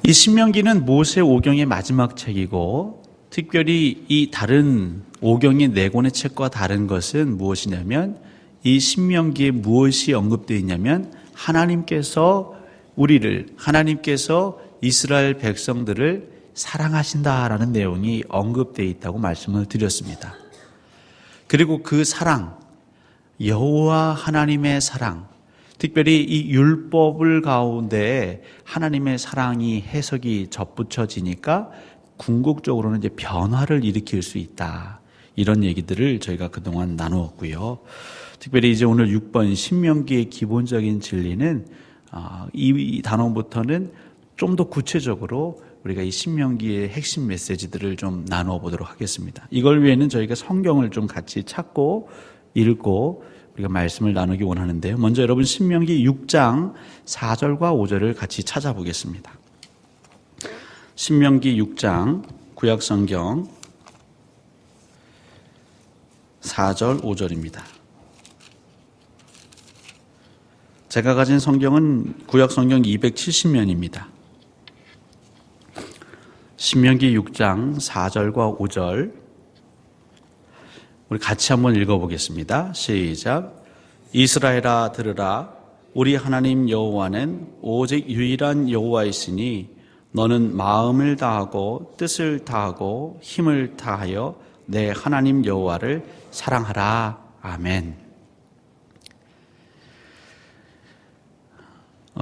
이 신명기는 모세 오경의 마지막 책이고 특별히 이 다른 오경의 네 권의 책과 다른 것은 무엇이냐면 이 신명기에 무엇이 언급되어 있냐면 하나님께서 이스라엘 백성들을 사랑하신다라는 내용이 언급되어 있다고 말씀을 드렸습니다. 그리고 그 사랑, 여호와 하나님의 사랑, 특별히 이 율법을 가운데 하나님의 사랑이 해석이 접붙여지니까 궁극적으로는 이제 변화를 일으킬 수 있다. 이런 얘기들을 저희가 그동안 나누었고요. 특별히 이제 오늘 6번 신명기의 기본적인 진리는 이 단원부터는 좀 더 구체적으로 우리가 이 신명기의 핵심 메시지들을 좀 나누어 보도록 하겠습니다. 이걸 위해는 저희가 성경을 좀 같이 찾고 읽고 우리가 말씀을 나누기 원하는데요. 먼저 여러분 신명기 6장 4절과 5절을 같이 찾아보겠습니다. 신명기 6장 구약성경 4절 5절입니다. 제가 가진 성경은 구약성경 270면입니다. 신명기 6장 4절과 5절 우리 같이 한번 읽어보겠습니다. 시작. 이스라엘아 들으라. 우리 하나님 여호와는 오직 유일한 여호와이시니 너는 마음을 다하고 뜻을 다하고 힘을 다하여 내 하나님 여호와를 사랑하라. 아멘.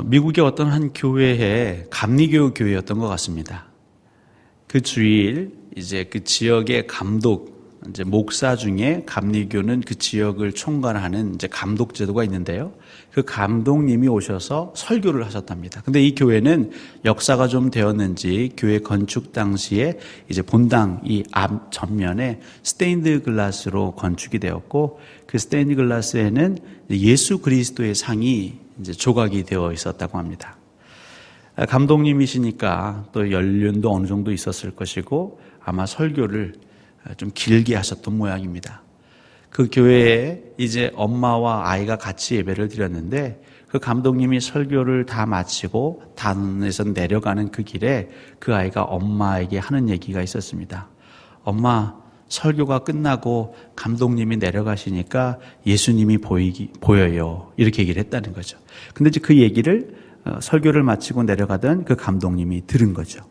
미국의 어떤 한 교회에 감리교 교회였던 것 같습니다. 그 주일 이제 그 지역의 감독, 이제 목사 중에 감리교는 그 지역을 총괄하는 이제 감독 제도가 있는데요. 그 감독님이 오셔서 설교를 하셨답니다. 근데 이 교회는 역사가 좀 되었는지 교회 건축 당시에 이제 본당 이 앞 전면에 스테인드 글라스로 건축이 되었고 그 스테인드 글라스에는 예수 그리스도의 상이 이제 조각이 되어 있었다고 합니다. 감독님이시니까 또 연륜도 어느 정도 있었을 것이고 아마 설교를 좀 길게 하셨던 모양입니다. 그 교회에 이제 엄마와 아이가 같이 예배를 드렸는데 그 감독님이 설교를 다 마치고 단에서 내려가는 그 길에 그 아이가 엄마에게 하는 얘기가 있었습니다. 엄마, 설교가 끝나고 감독님이 내려가시니까 예수님이 보여요. 이렇게 얘기를 했다는 거죠. 근데 이제 그 얘기를 설교를 마치고 내려가던 그 감독님이 들은 거죠.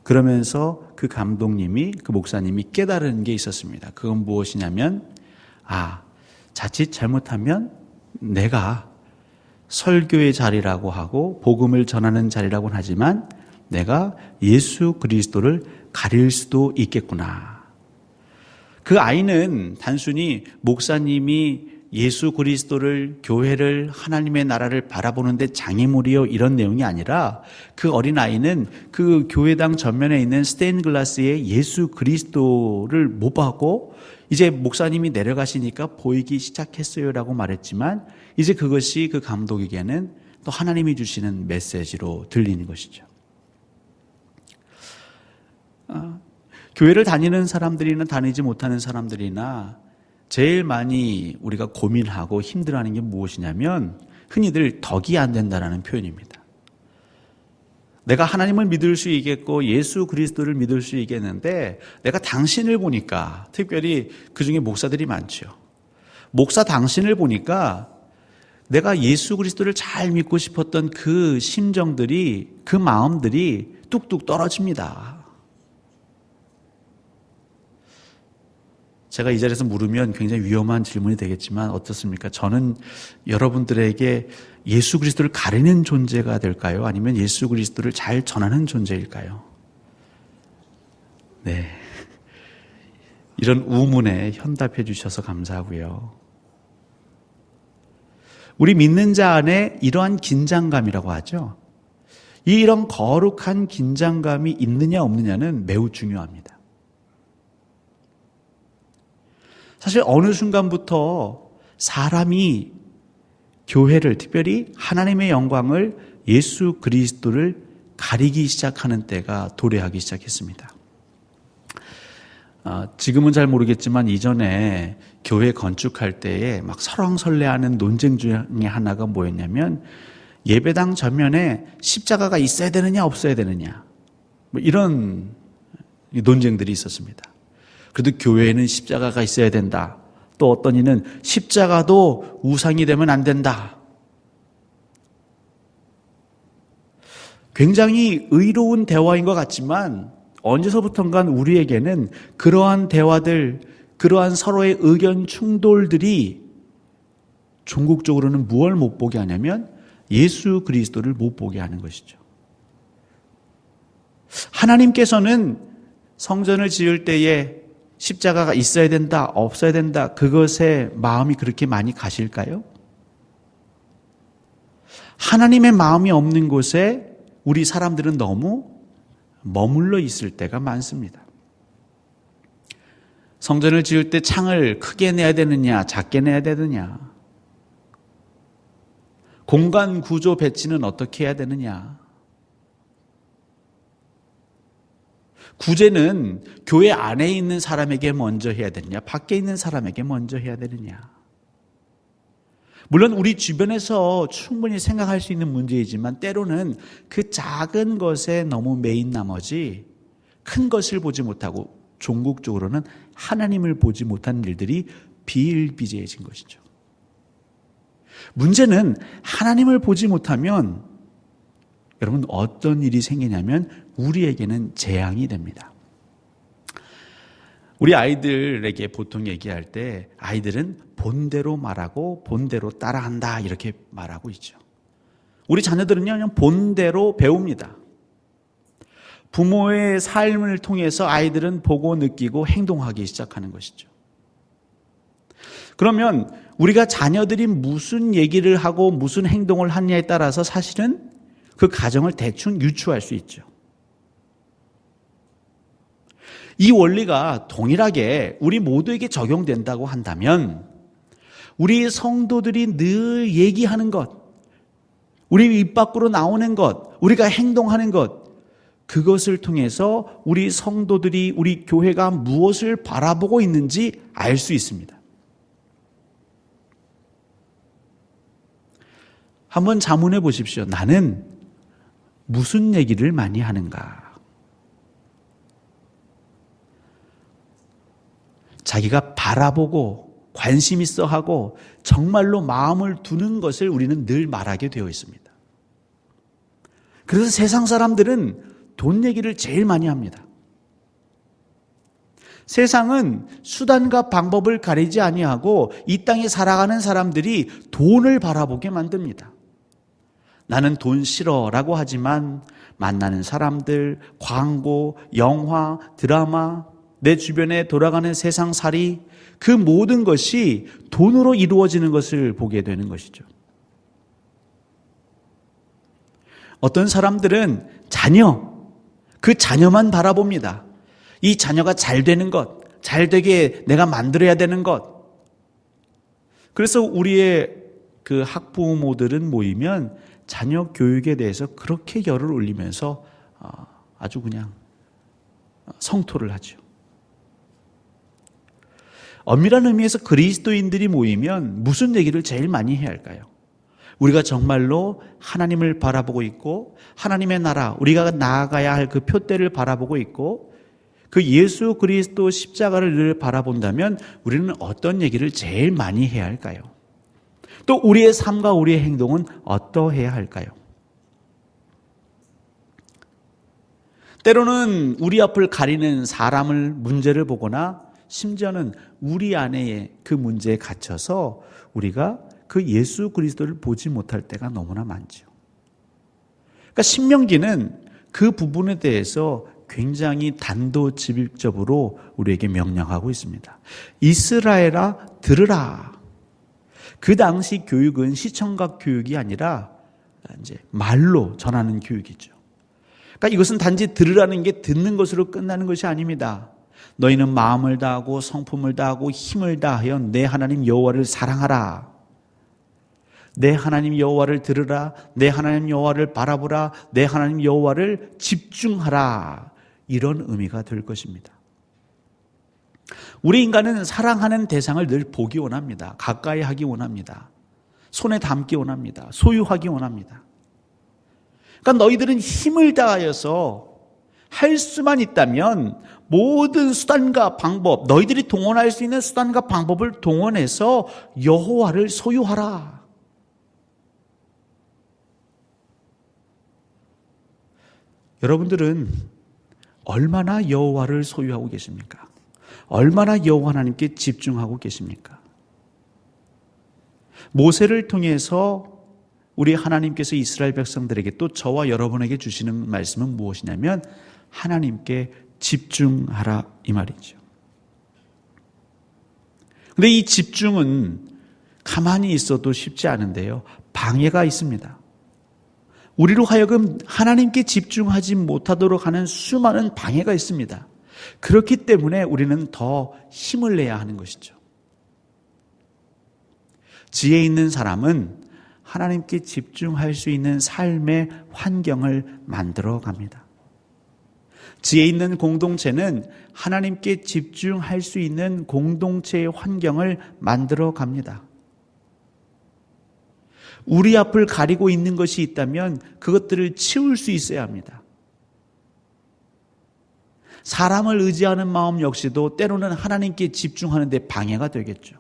그러면서 그 감독님이, 그 목사님이 깨달은 게 있었습니다. 그건 무엇이냐면, 자칫 잘못하면 내가 설교의 자리라고 하고 복음을 전하는 자리라고는 하지만 내가 예수 그리스도를 가릴 수도 있겠구나. 그 아이는 단순히 목사님이 예수 그리스도를, 교회를, 하나님의 나라를 바라보는데 장애물이요 이런 내용이 아니라 그 어린아이는 그 교회당 전면에 있는 스테인글라스에 예수 그리스도를 못 봤고 이제 목사님이 내려가시니까 보이기 시작했어요라고 말했지만 이제 그것이 그 감독에게는 또 하나님이 주시는 메시지로 들리는 것이죠. 교회를 다니는 사람들이나 다니지 못하는 사람들이나 제일 많이 우리가 고민하고 힘들어하는 게 무엇이냐면 흔히들 덕이 안 된다라는 표현입니다. 내가 하나님을 믿을 수 있겠고 예수 그리스도를 믿을 수 있겠는데 내가 당신을 보니까 특별히 그중에 목사들이 많죠. 목사 당신을 보니까 내가 예수 그리스도를 잘 믿고 싶었던 그 심정들이 그 마음들이 뚝뚝 떨어집니다. 제가 이 자리에서 물으면 굉장히 위험한 질문이 되겠지만 어떻습니까? 저는 여러분들에게 예수 그리스도를 가리는 존재가 될까요? 아니면 예수 그리스도를 잘 전하는 존재일까요? 네. 이런 우문에 현답해 주셔서 감사하고요. 우리 믿는 자 안에 이러한 긴장감이라고 하죠. 이런 거룩한 긴장감이 있느냐 없느냐는 매우 중요합니다. 사실 어느 순간부터 사람이 교회를 특별히 하나님의 영광을 예수 그리스도를 가리기 시작하는 때가 도래하기 시작했습니다. 지금은 잘 모르겠지만 이전에 교회 건축할 때에 막 설왕설래하는 논쟁 중에 하나가 뭐였냐면 예배당 전면에 십자가가 있어야 되느냐 없어야 되느냐 뭐 이런 논쟁들이 있었습니다. 그래도 교회에는 십자가가 있어야 된다. 또 어떤 이는 십자가도 우상이 되면 안 된다. 굉장히 의로운 대화인 것 같지만 언제서부턴가 우리에게는 그러한 대화들, 그러한 서로의 의견 충돌들이 종국적으로는 무엇을 못 보게 하냐면 예수 그리스도를 못 보게 하는 것이죠. 하나님께서는 성전을 지을 때에 십자가가 있어야 된다, 없어야 된다, 그것에 마음이 그렇게 많이 가실까요? 하나님의 마음이 없는 곳에 우리 사람들은 너무 머물러 있을 때가 많습니다. 성전을 지을 때 창을 크게 내야 되느냐, 작게 내야 되느냐, 공간 구조 배치는 어떻게 해야 되느냐, 구제는 교회 안에 있는 사람에게 먼저 해야 되느냐, 밖에 있는 사람에게 먼저 해야 되느냐. 물론 우리 주변에서 충분히 생각할 수 있는 문제이지만 때로는 그 작은 것에 너무 매인 나머지 큰 것을 보지 못하고 종국적으로는 하나님을 보지 못하는 일들이 비일비재해진 것이죠. 문제는 하나님을 보지 못하면 여러분 어떤 일이 생기냐면 우리에게는 재앙이 됩니다. 우리 아이들에게 보통 얘기할 때 아이들은 본대로 말하고 본대로 따라한다 이렇게 말하고 있죠. 우리 자녀들은요 그냥 본대로 배웁니다. 부모의 삶을 통해서 아이들은 보고 느끼고 행동하기 시작하는 것이죠. 그러면 우리가 자녀들이 무슨 얘기를 하고 무슨 행동을 하느냐에 따라서 사실은 그 가정을 대충 유추할 수 있죠. 이 원리가 동일하게 우리 모두에게 적용된다고 한다면 우리 성도들이 늘 얘기하는 것, 우리 입 밖으로 나오는 것, 우리가 행동하는 것, 그것을 통해서 우리 성도들이 우리 교회가 무엇을 바라보고 있는지 알 수 있습니다. 한번 자문해 보십시오. 나는 무슨 얘기를 많이 하는가? 자기가 바라보고 관심 있어 하고 정말로 마음을 두는 것을 우리는 늘 말하게 되어 있습니다. 그래서 세상 사람들은 돈 얘기를 제일 많이 합니다. 세상은 수단과 방법을 가리지 아니하고 이 땅에 살아가는 사람들이 돈을 바라보게 만듭니다. 나는 돈 싫어라고 하지만 만나는 사람들, 광고, 영화, 드라마, 내 주변에 돌아가는 세상살이 그 모든 것이 돈으로 이루어지는 것을 보게 되는 것이죠. 어떤 사람들은 그 자녀만 바라봅니다. 이 자녀가 잘 되는 것, 잘 되게 내가 만들어야 되는 것. 그래서 우리의 그 학부모들은 모이면 자녀 교육에 대해서 그렇게 열을 올리면서 아주 그냥 성토를 하죠. 엄밀한 의미에서 그리스도인들이 모이면 무슨 얘기를 제일 많이 해야 할까요? 우리가 정말로 하나님을 바라보고 있고 하나님의 나라, 우리가 나아가야 할 그 표대를 바라보고 있고 그 예수 그리스도 십자가를 늘 바라본다면 우리는 어떤 얘기를 제일 많이 해야 할까요? 또 우리의 삶과 우리의 행동은 어떠해야 할까요? 때로는 우리 앞을 가리는 사람을 문제를 보거나 심지어는 우리 안에 그 문제에 갇혀서 우리가 그 예수 그리스도를 보지 못할 때가 너무나 많죠. 그러니까 신명기는 그 부분에 대해서 굉장히 단도직입적으로 우리에게 명령하고 있습니다. 이스라엘아 들으라. 그 당시 교육은 시청각 교육이 아니라 이제 말로 전하는 교육이죠. 그러니까 이것은 단지 들으라는 게 듣는 것으로 끝나는 것이 아닙니다. 너희는 마음을 다하고 성품을 다하고 힘을 다하여 내 하나님 여호와를 사랑하라. 내 하나님 여호와를 들으라. 내 하나님 여호와를 바라보라. 내 하나님 여호와를 집중하라. 이런 의미가 될 것입니다. 우리 인간은 사랑하는 대상을 늘 보기 원합니다. 가까이 하기 원합니다. 손에 담기 원합니다. 소유하기 원합니다. 그러니까 너희들은 힘을 다하여서 할 수만 있다면 모든 수단과 방법, 너희들이 동원할 수 있는 수단과 방법을 동원해서 여호와를 소유하라. 여러분들은 얼마나 여호와를 소유하고 계십니까? 얼마나 여호와 하나님께 집중하고 계십니까? 모세를 통해서 우리 하나님께서 이스라엘 백성들에게 또 저와 여러분에게 주시는 말씀은 무엇이냐면 하나님께 집중하라 이 말이죠. 근데 이 집중은 가만히 있어도 쉽지 않은데요. 방해가 있습니다. 우리로 하여금 하나님께 집중하지 못하도록 하는 수많은 방해가 있습니다. 그렇기 때문에 우리는 더 힘을 내야 하는 것이죠. 지혜 있는 사람은 하나님께 집중할 수 있는 삶의 환경을 만들어 갑니다. 지혜 있는 공동체는 하나님께 집중할 수 있는 공동체의 환경을 만들어 갑니다. 우리 앞을 가리고 있는 것이 있다면 그것들을 치울 수 있어야 합니다. 사람을 의지하는 마음 역시도 때로는 하나님께 집중하는 데 방해가 되겠죠.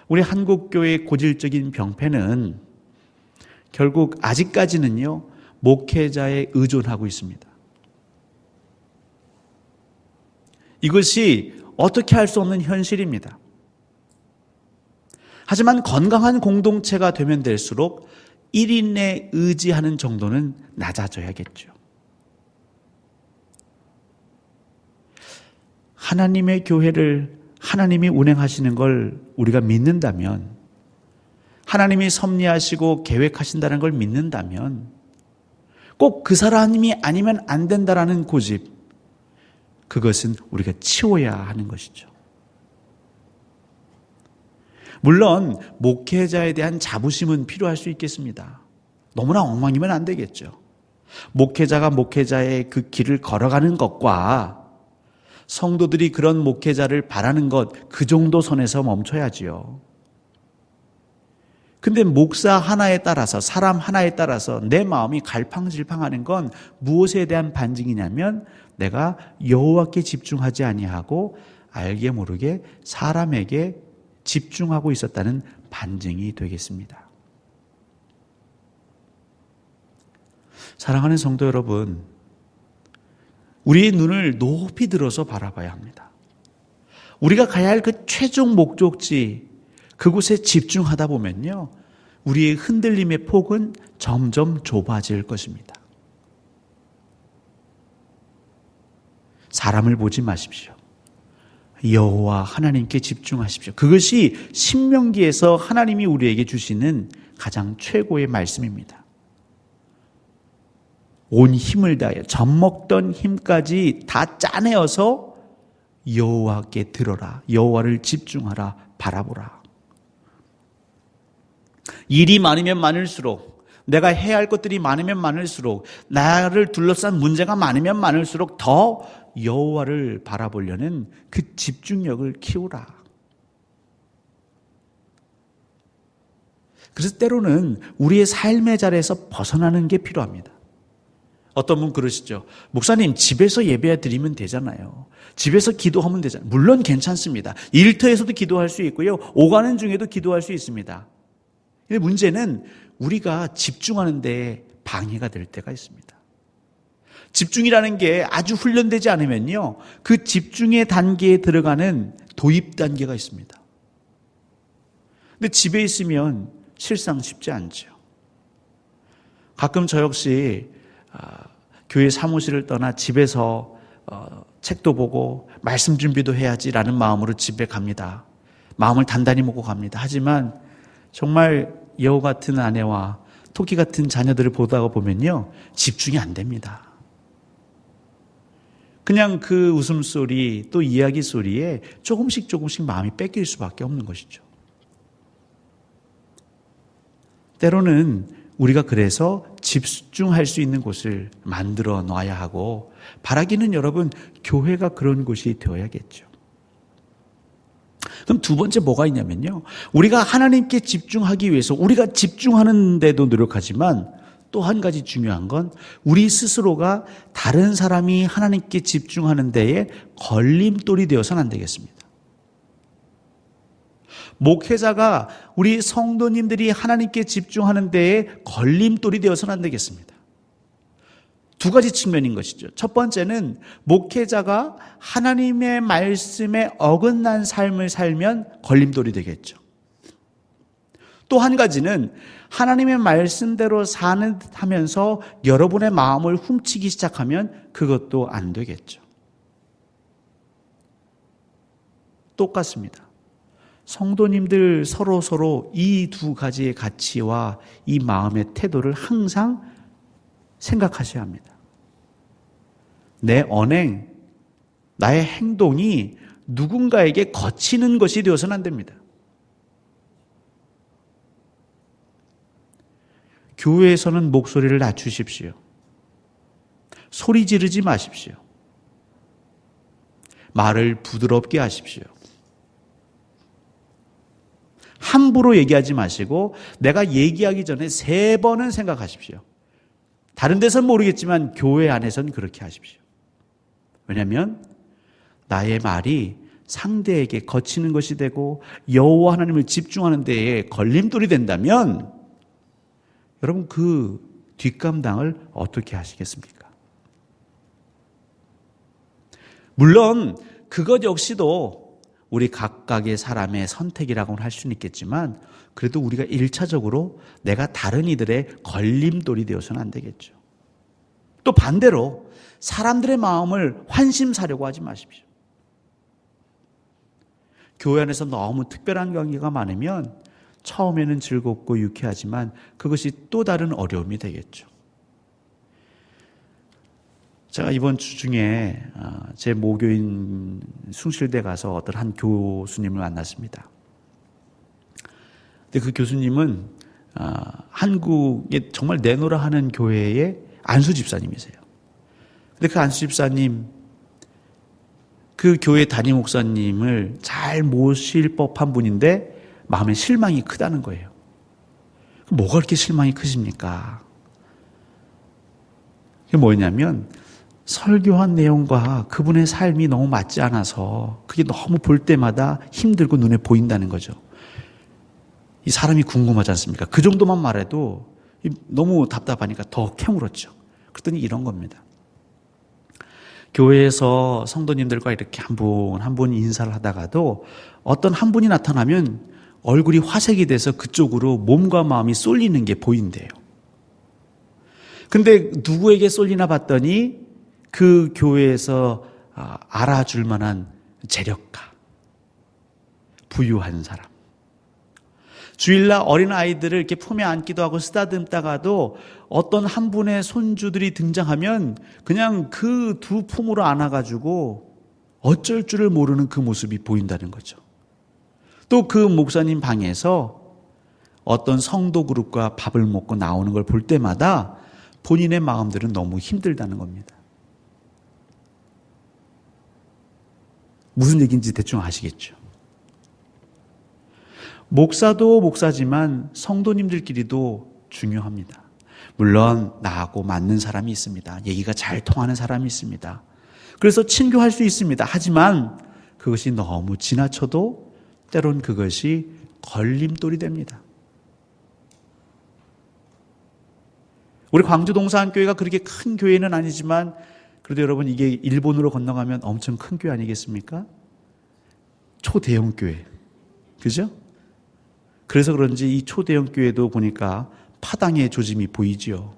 우리 한국교회의 고질적인 병폐는 결국 아직까지는요, 목회자에 의존하고 있습니다. 이것이 어떻게 할 수 없는 현실입니다. 하지만 건강한 공동체가 되면 될수록 1인에 의지하는 정도는 낮아져야겠죠. 하나님의 교회를 하나님이 운행하시는 걸 우리가 믿는다면, 하나님이 섭리하시고 계획하신다는 걸 믿는다면 꼭 그 사람이 아니면 안 된다라는 고집, 그것은 우리가 치워야 하는 것이죠. 물론 목회자에 대한 자부심은 필요할 수 있겠습니다. 너무나 엉망이면 안 되겠죠. 목회자가 목회자의 그 길을 걸어가는 것과 성도들이 그런 목회자를 바라는 것, 그 정도 선에서 멈춰야지요. 근데 목사 하나에 따라서, 사람 하나에 따라서 내 마음이 갈팡질팡하는 건 무엇에 대한 반증이냐면 내가 여호와께 집중하지 아니하고 알게 모르게 사람에게 집중하고 있었다는 반증이 되겠습니다. 사랑하는 성도 여러분, 우리의 눈을 높이 들어서 바라봐야 합니다. 우리가 가야 할 그 최종 목적지, 그곳에 집중하다 보면요, 우리의 흔들림의 폭은 점점 좁아질 것입니다. 사람을 보지 마십시오. 여호와 하나님께 집중하십시오. 그것이 신명기에서 하나님이 우리에게 주시는 가장 최고의 말씀입니다. 온 힘을 다해 젖먹던 힘까지 다 짜내어서 여호와께 들어라. 여호와를 집중하라. 바라보라. 일이 많으면 많을수록, 내가 해야 할 것들이 많으면 많을수록, 나를 둘러싼 문제가 많으면 많을수록 더 여호와를 바라보려는 그 집중력을 키우라. 그래서 때로는 우리의 삶의 자리에서 벗어나는 게 필요합니다. 어떤 분 그러시죠. 목사님, 집에서 예배 드리면 되잖아요. 집에서 기도하면 되잖아요. 물론 괜찮습니다. 일터에서도 기도할 수 있고요. 오가는 중에도 기도할 수 있습니다. 근데 문제는 우리가 집중하는 데 방해가 될 때가 있습니다. 집중이라는 게 아주 훈련되지 않으면요, 그 집중의 단계에 들어가는 도입 단계가 있습니다. 근데 집에 있으면 실상 쉽지 않죠. 가끔 저 역시 교회 사무실을 떠나 집에서 책도 보고 말씀 준비도 해야지라는 마음으로 집에 갑니다. 마음을 단단히 먹고 갑니다. 하지만 정말 여우 같은 아내와 토끼 같은 자녀들을 보다가 보면요, 집중이 안 됩니다. 그냥 그 웃음소리 또 이야기 소리에 조금씩 마음이 뺏길 수밖에 없는 것이죠. 때로는 우리가 그래서 집중할 수 있는 곳을 만들어 놔야 하고, 바라기는 여러분, 교회가 그런 곳이 되어야겠죠. 그럼 두 번째 뭐가 있냐면요. 우리가 하나님께 집중하기 위해서 우리가 집중하는 데도 노력하지만 또 한 가지 중요한 건 우리 스스로가 다른 사람이 하나님께 집중하는 데에 걸림돌이 되어서는 안 되겠습니다. 목회자가 우리 성도님들이 하나님께 집중하는 데에 걸림돌이 되어서는 안 되겠습니다. 두 가지 측면인 것이죠. 첫 번째는 목회자가 하나님의 말씀에 어긋난 삶을 살면 걸림돌이 되겠죠. 또 한 가지는 하나님의 말씀대로 사는 듯 하면서 여러분의 마음을 훔치기 시작하면 그것도 안 되겠죠. 똑같습니다. 성도님들 서로 이 두 가지의 가치와 이 마음의 태도를 항상 생각하셔야 합니다. 내 언행, 나의 행동이 누군가에게 거치는 것이 되어서는 안 됩니다. 교회에서는 목소리를 낮추십시오. 소리 지르지 마십시오. 말을 부드럽게 하십시오. 함부로 얘기하지 마시고 내가 얘기하기 전에 3번은 생각하십시오. 다른 데서는 모르겠지만 교회 안에서는 그렇게 하십시오. 왜냐하면 나의 말이 상대에게 거치는 것이 되고 여호와 하나님을 집중하는 데에 걸림돌이 된다면 여러분 그 뒷감당을 어떻게 하시겠습니까? 물론 그것 역시도 우리 각각의 사람의 선택이라고는 할 수는 있겠지만 그래도 우리가 1차적으로 내가 다른 이들의 걸림돌이 되어서는 안 되겠죠. 또 반대로 사람들의 마음을 환심사려고 하지 마십시오. 교회 안에서 너무 특별한 관계가 많으면 처음에는 즐겁고 유쾌하지만 그것이 또 다른 어려움이 되겠죠. 제가 이번 주 중에 제 모교인 숭실대 가서 어떤 한 교수님을 만났습니다. 근데 그 교수님은 한국에 정말 내노라 하는 교회의 안수 집사님이세요. 근데 그 안수 집사님, 그 교회 담임 목사님을 잘 모실 법한 분인데 마음에 실망이 크다는 거예요. 뭐가 그렇게 실망이 크십니까? 그게 뭐냐면 설교한 내용과 그분의 삶이 너무 맞지 않아서 그게 너무 볼 때마다 힘들고 눈에 보인다는 거죠. 이 사람이 궁금하지 않습니까? 그 정도만 말해도 너무 답답하니까 더 캐물었죠. 그랬더니 이런 겁니다. 교회에서 성도님들과 이렇게 한 분 한 분 인사를 하다가도 어떤 한 분이 나타나면 얼굴이 화색이 돼서 그쪽으로 몸과 마음이 쏠리는 게 보인대요. 근데 누구에게 쏠리나 봤더니 그 교회에서 알아줄 만한 재력가, 부유한 사람. 주일날 어린아이들을 이렇게 품에 안기도 하고 쓰다듬다가도 어떤 한 분의 손주들이 등장하면 그냥 그 두 품으로 안아가지고 어쩔 줄을 모르는 그 모습이 보인다는 거죠. 또 그 목사님 방에서 어떤 성도 그룹과 밥을 먹고 나오는 걸 볼 때마다 본인의 마음들은 너무 힘들다는 겁니다. 무슨 얘기인지 대충 아시겠죠? 목사도 목사지만 성도님들끼리도 중요합니다. 물론 나하고 맞는 사람이 있습니다. 얘기가 잘 통하는 사람이 있습니다. 그래서 친교할 수 있습니다. 하지만 그것이 너무 지나쳐도 때론 그것이 걸림돌이 됩니다. 우리 광주 동사한교회가 그렇게 큰 교회는 아니지만 그래도 여러분 이게 일본으로 건너가면 엄청 큰 교회 아니겠습니까? 초대형 교회. 그죠? 그래서 그런지 이 초대형 교회도 보니까 파당의 조짐이 보이지요.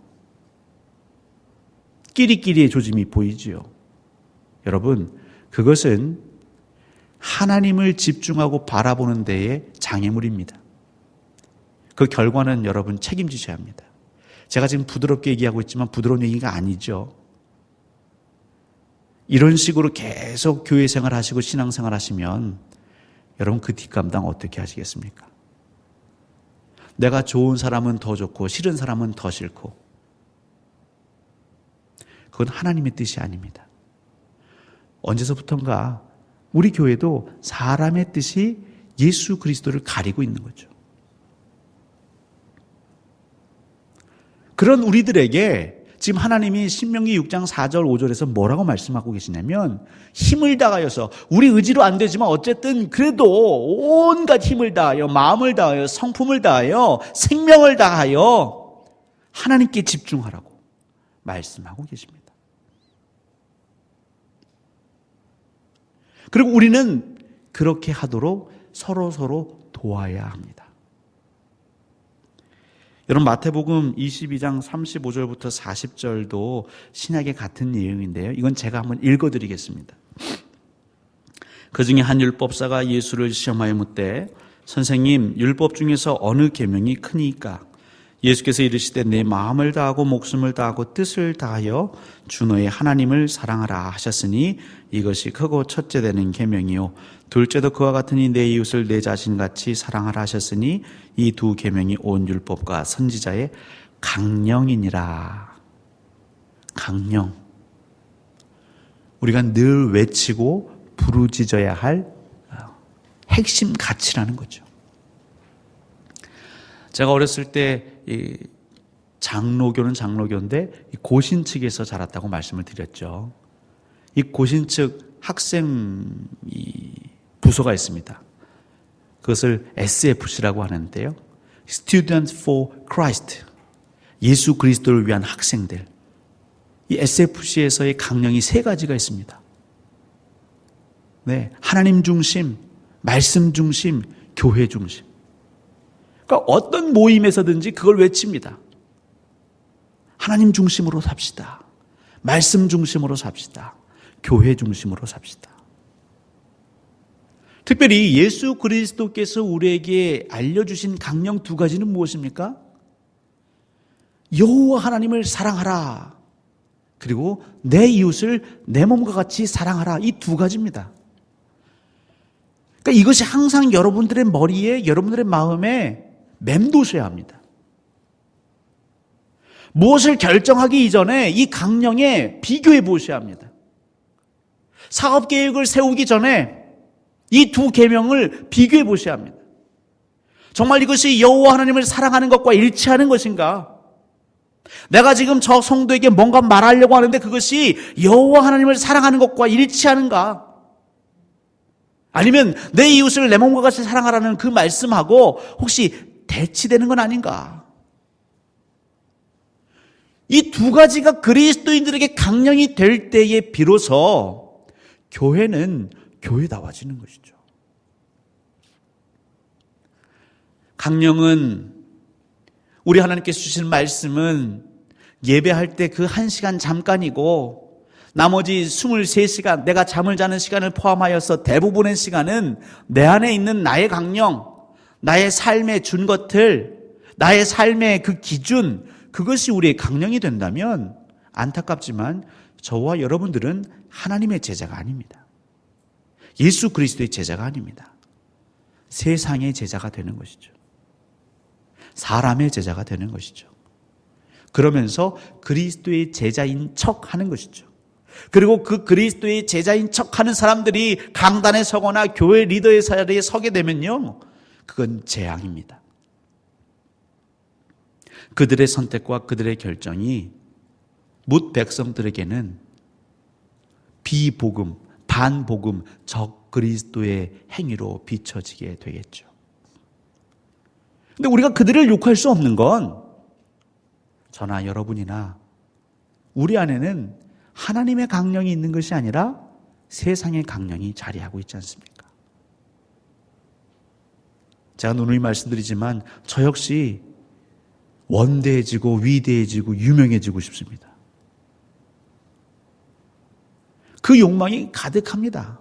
끼리끼리의 조짐이 보이지요. 여러분, 그것은 하나님을 집중하고 바라보는 데의 장애물입니다. 그 결과는 여러분 책임지셔야 합니다. 제가 지금 부드럽게 얘기하고 있지만 부드러운 얘기가 아니죠. 이런 식으로 계속 교회 생활 하시고 신앙생활 하시면 여러분 그 뒷감당 어떻게 하시겠습니까? 내가 좋은 사람은 더 좋고 싫은 사람은 더 싫고 그건 하나님의 뜻이 아닙니다. 언제서부턴가 우리 교회도 사람의 뜻이 예수 그리스도를 가리고 있는 거죠. 그런 우리들에게 지금 하나님이 신명기 6장 4절 5절에서 뭐라고 말씀하고 계시냐면, 힘을 다하여서, 우리 의지로 안 되지만 어쨌든 그래도 온갖 힘을 다하여, 마음을 다하여, 성품을 다하여, 생명을 다하여 하나님께 집중하라고 말씀하고 계십니다. 그리고 우리는 그렇게 하도록 서로 도와야 합니다. 여러분, 마태복음 22장 35절부터 40절도 신약의 같은 내용인데요. 이건 제가 한번 읽어드리겠습니다. 그 중에 한 율법사가 예수를 시험하여 묻되, 선생님, 율법 중에서 어느 계명이 크니까? 예수께서 이르시되, 내 마음을 다하고 목숨을 다하고 뜻을 다하여 주 너의 하나님을 사랑하라 하셨으니 이것이 크고 첫째 되는 계명이요 둘째도 그와 같으니 내 이웃을 내 자신같이 사랑하라 하셨으니 이 두 계명이 온 율법과 선지자의 강령이니라. 강령. 우리가 늘 외치고 부르짖어야 할 핵심 가치라는 거죠. 제가 어렸을 때 장로교는 장로교인데 고신 측에서 자랐다고 말씀을 드렸죠. 이 고신 측 학생 부서가 있습니다. 그것을 SFC라고 하는데요. Students for Christ. 예수 그리스도를 위한 학생들. 이 SFC에서의 강령이 세 가지가 있습니다. 네, 하나님 중심, 말씀 중심, 교회 중심. 그러니까 어떤 모임에서든지 그걸 외칩니다. 하나님 중심으로 삽시다. 말씀 중심으로 삽시다. 교회 중심으로 삽시다. 특별히 예수 그리스도께서 우리에게 알려주신 강령 두 가지는 무엇입니까? 여호와 하나님을 사랑하라. 그리고 내 이웃을 내 몸과 같이 사랑하라. 이 두 가지입니다. 그러니까 이것이 항상 여러분들의 머리에, 여러분들의 마음에 맴도셔야 합니다. 무엇을 결정하기 이전에 이 강령에 비교해 보셔야 합니다. 사업 계획을 세우기 전에 이 두 계명을 비교해 보셔야 합니다. 정말 이것이 여호와 하나님을 사랑하는 것과 일치하는 것인가? 내가 지금 저 성도에게 뭔가 말하려고 하는데 그것이 여호와 하나님을 사랑하는 것과 일치하는가? 아니면 내 이웃을 내 몸과 같이 사랑하라는 그 말씀하고 혹시 대치되는 건 아닌가? 이 두 가지가 그리스도인들에게 강령이 될 때에 비로소 교회는 교회다워지는 것이죠. 강령은, 우리 하나님께서 주신 말씀은 예배할 때 그 1시간 잠깐이고 나머지 23시간, 내가 잠을 자는 시간을 포함하여서 대부분의 시간은 내 안에 있는 나의 강령, 나의 삶에 준 것들, 나의 삶의 그 기준, 그것이 우리의 강령이 된다면 안타깝지만 저와 여러분들은 하나님의 제자가 아닙니다. 예수 그리스도의 제자가 아닙니다. 세상의 제자가 되는 것이죠. 사람의 제자가 되는 것이죠. 그러면서 그리스도의 제자인 척 하는 것이죠. 그리고 그 그리스도의 제자인 척 하는 사람들이 강단에 서거나 교회 리더의 자리에 서게 되면요, 그건 재앙입니다. 그들의 선택과 그들의 결정이 뭇 백성들에게는 비복음, 반복음, 적그리스도의 행위로 비춰지게 되겠죠. 근데 우리가 그들을 욕할 수 없는 건 저나 여러분이나 우리 안에는 하나님의 강령이 있는 것이 아니라 세상의 강령이 자리하고 있지 않습니까? 제가 누누이 말씀드리지만 저 역시 원대해지고 위대해지고 유명해지고 싶습니다. 그 욕망이 가득합니다.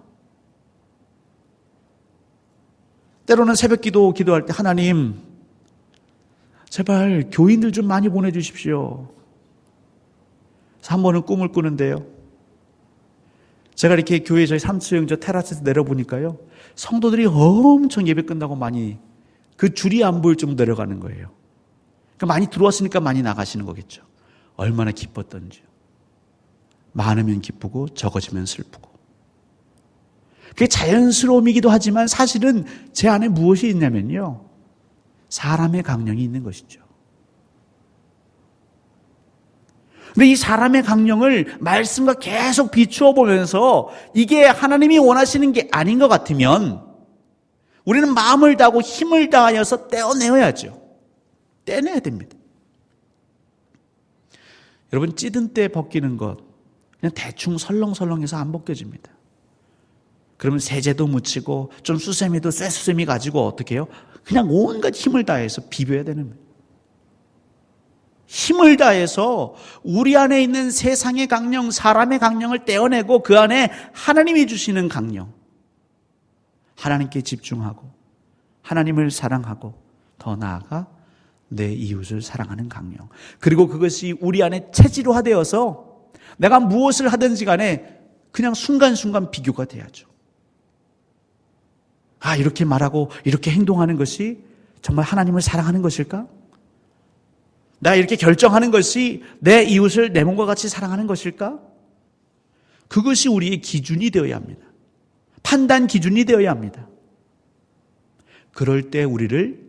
때로는 새벽 기도할 때 하나님, 제발 교인들 좀 많이 보내주십시오. 그래서 한 번은 꿈을 꾸는데요. 제가 이렇게 교회 저희 3층 저 테라스에서 내려보니까요, 성도들이 엄청 예배 끝나고 많이 그 줄이 안 보일 정도 내려가는 거예요. 그러니까 많이 들어왔으니까 많이 나가시는 거겠죠. 얼마나 기뻤던지요. 많으면 기쁘고 적어지면 슬프고. 그게 자연스러움이기도 하지만 사실은 제 안에 무엇이 있냐면요, 사람의 강령이 있는 것이죠. 근데 이 사람의 강령을 말씀과 계속 비추어 보면서 이게 하나님이 원하시는 게 아닌 것 같으면 우리는 마음을 다하고 힘을 다하여서 떼어내어야죠. 떼내야 됩니다. 여러분, 찌든 때 벗기는 것 그냥 대충 설렁설렁해서 안 벗겨집니다. 그러면 세제도 묻히고 좀 수세미도 쇠수세미 가지고 어떻게 해요? 그냥 온갖 힘을 다해서 비벼야 되는 거예요. 힘을 다해서 우리 안에 있는 세상의 강령, 사람의 강령을 떼어내고 그 안에 하나님이 주시는 강령, 하나님께 집중하고 하나님을 사랑하고 더 나아가 내 이웃을 사랑하는 강령, 그리고 그것이 우리 안에 체질화되어서 내가 무엇을 하든지 간에 그냥 순간순간 비교가 돼야죠. 아, 이렇게 말하고 이렇게 행동하는 것이 정말 하나님을 사랑하는 것일까? 내가 이렇게 결정하는 것이 내 이웃을 내 몸과 같이 사랑하는 것일까? 그것이 우리의 기준이 되어야 합니다. 판단 기준이 되어야 합니다. 그럴 때 우리를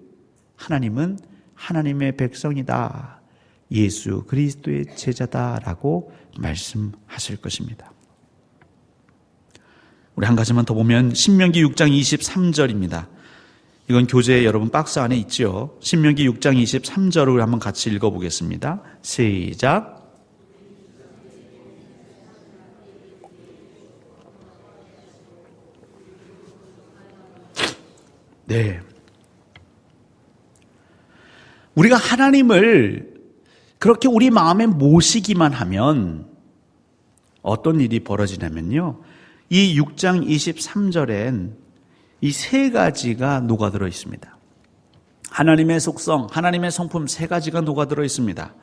하나님은 하나님의 백성이다, 예수 그리스도의 제자다라고 말씀하실 것입니다. 우리 한 가지만 더 보면 신명기 6장 23절입니다. 이건 교재 여러분 박스 안에 있죠. 신명기 6장 23절을 한번 같이 읽어보겠습니다. 시작. 네. 우리가 하나님을 그렇게 우리 마음에 모시기만 하면 어떤 일이 벌어지냐면요, 이 6장 23절엔 이 세 가지가 녹아들어 있습니다. 하나님의 속성, 하나님의 성품 세 가지가 녹아들어 있습니다.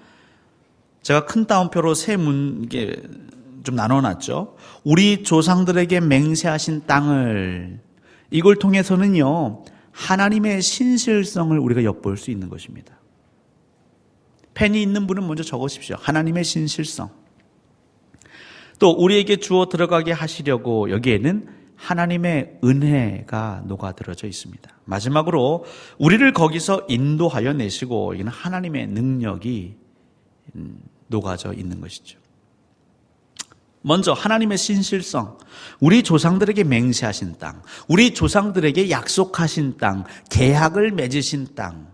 제가 큰 따옴표로 세 문제 좀 나눠놨죠. 우리 조상들에게 맹세하신 땅을, 이걸 통해서는요, 하나님의 신실성을 우리가 엿볼 수 있는 것입니다. 펜이 있는 분은 먼저 적으십시오. 하나님의 신실성. 또 우리에게 주어 들어가게 하시려고 여기에는 하나님의 은혜가 녹아들어져 있습니다. 마지막으로 우리를 거기서 인도하여 내시고, 이는 하나님의 능력이 녹아져 있는 것이죠. 먼저 하나님의 신실성, 우리 조상들에게 맹세하신 땅, 우리 조상들에게 약속하신 땅, 계약을 맺으신 땅.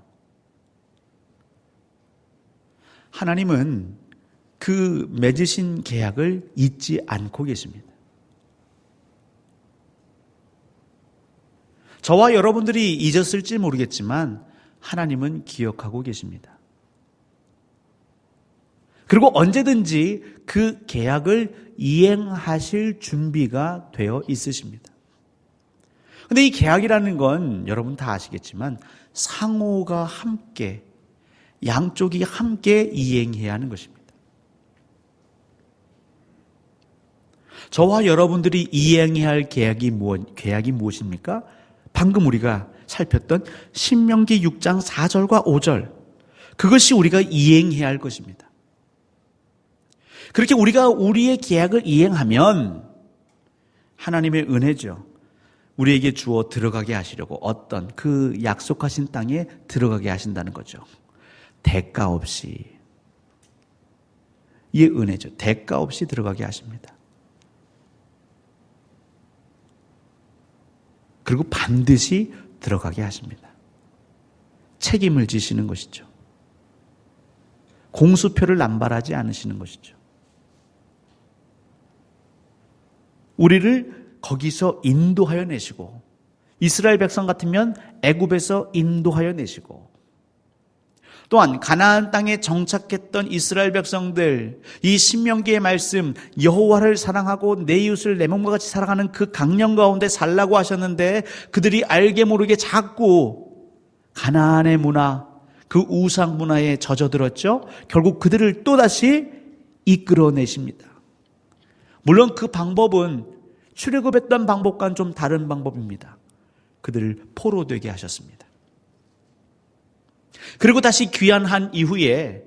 하나님은 그 맺으신 계약을 잊지 않고 계십니다. 저와 여러분들이 잊었을지 모르겠지만 하나님은 기억하고 계십니다. 그리고 언제든지 그 계약을 이행하실 준비가 되어 있으십니다. 그런데 이 계약이라는 건 여러분 다 아시겠지만 상호가 함께, 양쪽이 함께 이행해야 하는 것입니다. 저와 여러분들이 이행해야 할 계약이 무엇입니까? 방금 우리가 살폈던 신명기 6장 4절과 5절, 그것이 우리가 이행해야 할 것입니다. 그렇게 우리가 우리의 계약을 이행하면 하나님의 은혜죠. 우리에게 주어 들어가게 하시려고 어떤 그 약속하신 땅에 들어가게 하신다는 거죠. 대가 없이. 이 은혜죠. 대가 없이 들어가게 하십니다. 그리고 반드시 들어가게 하십니다. 책임을 지시는 것이죠. 공수표를 남발하지 않으시는 것이죠. 우리를 거기서 인도하여 내시고, 이스라엘 백성 같으면 애굽에서 인도하여 내시고, 또한 가나안 땅에 정착했던 이스라엘 백성들, 이 신명기의 말씀, 여호와를 사랑하고 내 이웃을 내 몸과 같이 사랑하는 그 강령 가운데 살라고 하셨는데, 그들이 알게 모르게 자꾸 가나안의 문화, 그 우상 문화에 젖어들었죠. 결국 그들을 또다시 이끌어내십니다. 물론 그 방법은 출애굽했던 방법과는 좀 다른 방법입니다. 그들을 포로 되게 하셨습니다. 그리고 다시 귀환한 이후에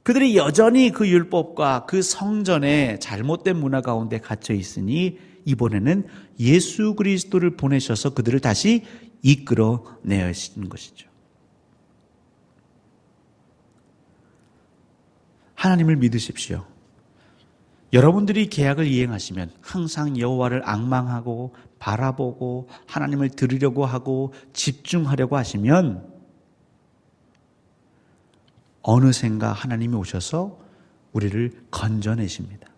그들이 여전히 그 율법과 그 성전의 잘못된 문화 가운데 갇혀 있으니 이번에는 예수 그리스도를 보내셔서 그들을 다시 이끌어내시는 것이죠. 하나님을 믿으십시오. 여러분들이 계약을 이행하시면 항상 여호와를 앙망하고 바라보고 하나님을 들으려고 하고 집중하려고 하시면 어느샌가 하나님이 오셔서 우리를 건져내십니다.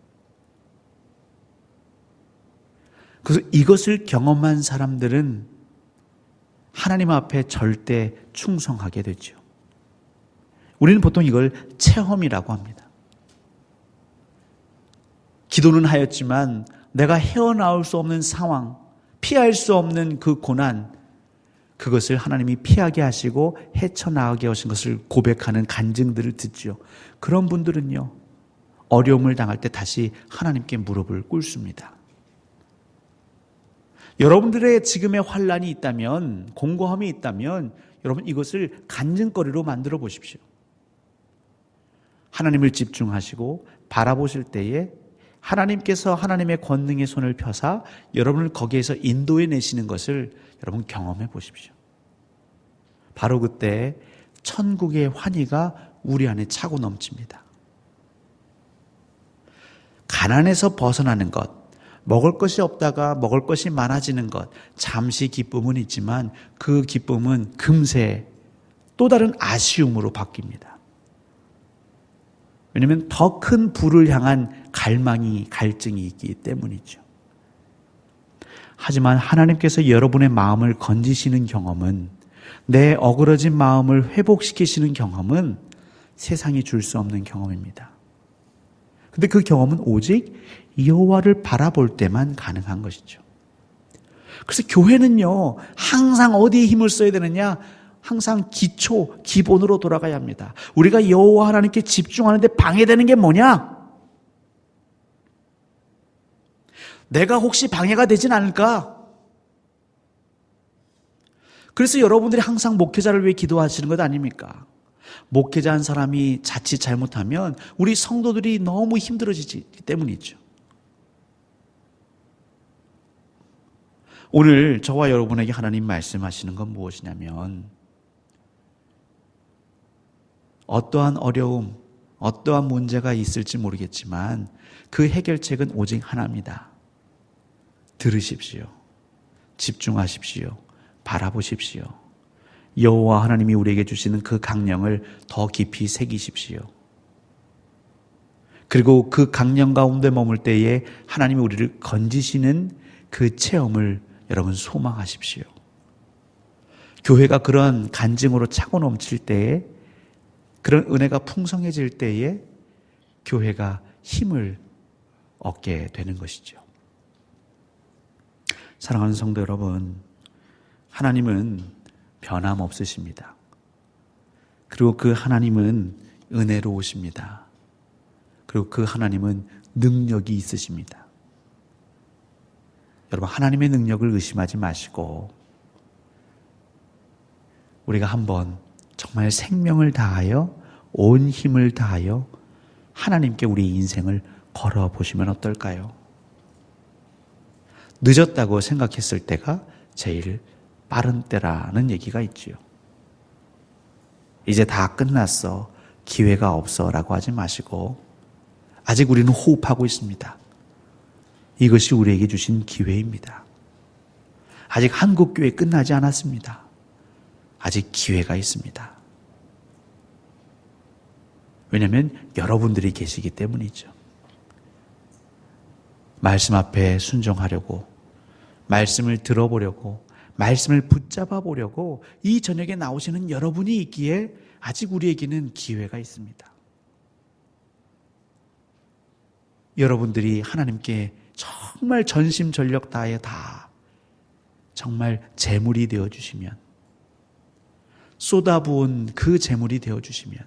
그래서 이것을 경험한 사람들은 하나님 앞에 절대 충성하게 되죠. 우리는 보통 이걸 체험이라고 합니다. 기도는 하였지만 내가 헤어나올 수 없는 상황, 피할 수 없는 그 고난, 그것을 하나님이 피하게 하시고 헤쳐나가게 하신 것을 고백하는 간증들을 듣죠. 그런 분들은요, 어려움을 당할 때 다시 하나님께 무릎을 꿇습니다. 여러분들의 지금의 환난이 있다면, 공고함이 있다면 여러분 이것을 간증거리로 만들어 보십시오. 하나님을 집중하시고 바라보실 때에 하나님께서 하나님의 권능의 손을 펴사 여러분을 거기에서 인도해 내시는 것을 여러분 경험해 보십시오. 바로 그때 천국의 환희가 우리 안에 차고 넘칩니다. 가난에서 벗어나는 것, 먹을 것이 없다가 먹을 것이 많아지는 것, 잠시 기쁨은 있지만 그 기쁨은 금세 또 다른 아쉬움으로 바뀝니다. 왜냐하면 더 큰 부를 향한 갈증이 있기 때문이죠. 하지만 하나님께서 여러분의 마음을 건지시는 경험은, 내 어그러진 마음을 회복시키시는 경험은 세상이 줄 수 없는 경험입니다. 근데 그 경험은 오직 여호와를 바라볼 때만 가능한 것이죠. 그래서 교회는요, 항상 어디에 힘을 써야 되느냐? 항상 기본으로 돌아가야 합니다. 우리가 여호와 하나님께 집중하는데 방해되는 게 뭐냐? 내가 혹시 방해가 되진 않을까? 그래서 여러분들이 항상 목회자를 위해 기도하시는 것 아닙니까? 목회자 한 사람이 자칫 잘못하면 우리 성도들이 너무 힘들어지기 때문이죠. 오늘 저와 여러분에게 하나님 말씀하시는 건 무엇이냐면, 어떠한 어려움, 어떠한 문제가 있을지 모르겠지만 그 해결책은 오직 하나입니다. 들으십시오. 집중하십시오. 바라보십시오. 여호와 하나님이 우리에게 주시는 그 강령을 더 깊이 새기십시오. 그리고 그 강령 가운데 머물 때에 하나님이 우리를 건지시는 그 체험을 여러분 소망하십시오. 교회가 그런 간증으로 차고 넘칠 때에, 그런 은혜가 풍성해질 때에 교회가 힘을 얻게 되는 것이죠. 사랑하는 성도 여러분, 하나님은 변함없으십니다. 그리고 그 하나님은 은혜로우십니다. 그리고 그 하나님은 능력이 있으십니다. 여러분, 하나님의 능력을 의심하지 마시고 우리가 한번 정말 생명을 다하여, 온 힘을 다하여 하나님께 우리 인생을 걸어보시면 어떨까요? 늦었다고 생각했을 때가 제일 빠른 때라는 얘기가 있지요. 이제 다 끝났어, 기회가 없어 라고 하지 마시고, 아직 우리는 호흡하고 있습니다. 이것이 우리에게 주신 기회입니다. 아직 한국교회 끝나지 않았습니다. 아직 기회가 있습니다. 왜냐하면 여러분들이 계시기 때문이죠. 말씀 앞에 순종하려고, 말씀을 들어보려고, 말씀을 붙잡아 보려고 이 저녁에 나오시는 여러분이 있기에 아직 우리에게는 기회가 있습니다. 여러분들이 하나님께 정말 전심전력 다해 다 정말 재물이 되어주시면, 쏟아부은 그 재물이 되어주시면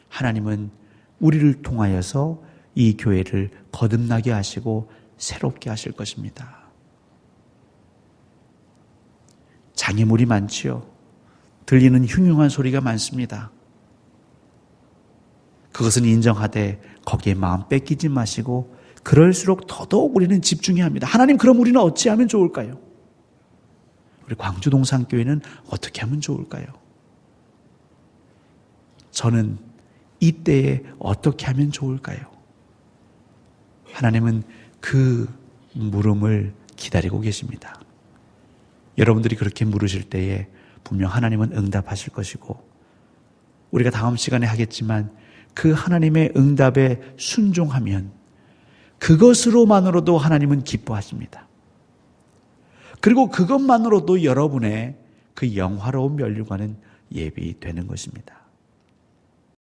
하나님은 우리를 통하여서 이 교회를 거듭나게 하시고 새롭게 하실 것입니다. 장애물이 많지요. 들리는 흉흉한 소리가 많습니다. 그것은 인정하되 거기에 마음 뺏기지 마시고 그럴수록 더더욱 우리는 집중해야 합니다. 하나님, 그럼 우리는 어찌하면 좋을까요? 우리 광주동산교회는 어떻게 하면 좋을까요? 저는 이때에 어떻게 하면 좋을까요? 하나님은 그 물음을 기다리고 계십니다. 여러분들이 그렇게 물으실 때에 분명 하나님은 응답하실 것이고, 우리가 다음 시간에 하겠지만 그 하나님의 응답에 순종하면 그것으로만으로도 하나님은 기뻐하십니다. 그리고 그것만으로도 여러분의 그 영화로운 면류관은 예비되는 것입니다.